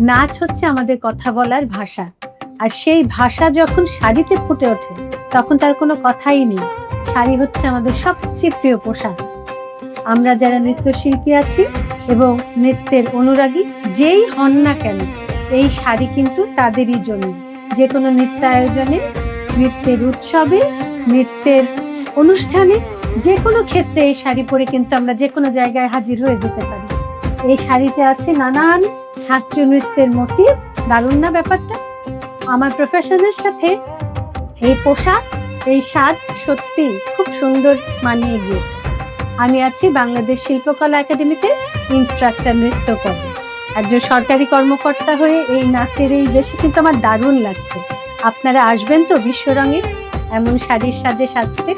নাচ হচ্ছে আমাদের কথা বলার ভাষা, আর সেই ভাষা যখন শাড়িতে ফুটে ওঠে তখন তার কোনো কথাই নেই। শাড়ি হচ্ছে আমাদের সবচেয়ে প্রিয় পোশাক। আমরা যারা নৃত্যশিল্পী আছি এবং নৃত্যের অনুরাগী যেই হন না কেন, এই শাড়ি কিন্তু তাদেরই জন্য। যে কোনো নৃত্য আয়োজনে, নৃত্যের উৎসবে, নৃত্যের অনুষ্ঠানে, যে কোনো ক্ষেত্রে এই শাড়ি পরে কিন্তু আমরা যে কোনো জায়গায় হাজির হয়ে যেতে পারি। এই শাড়িতে আছে নানান শাস্ত্রীয় নৃত্যের মোটিভ। দারুণ না ব্যাপারটা? আমার প্রফেশনের সাথে এই পোশাক, এই স্বাদ সত্যি খুব সুন্দর মানিয়ে গিয়েছে। আমি আছি বাংলাদেশ শিল্পকলা একাডেমিতে ইনস্ট্রাক্টর নৃত্যকর্মী। একজন সরকারি কর্মকর্তা হয়ে এই নাচের এই দেশে কিন্তু আমার দারুণ লাগছে। আপনারা আসবেন তো বিশ্বরঙে এমন শাড়ির সাজে সাজতে?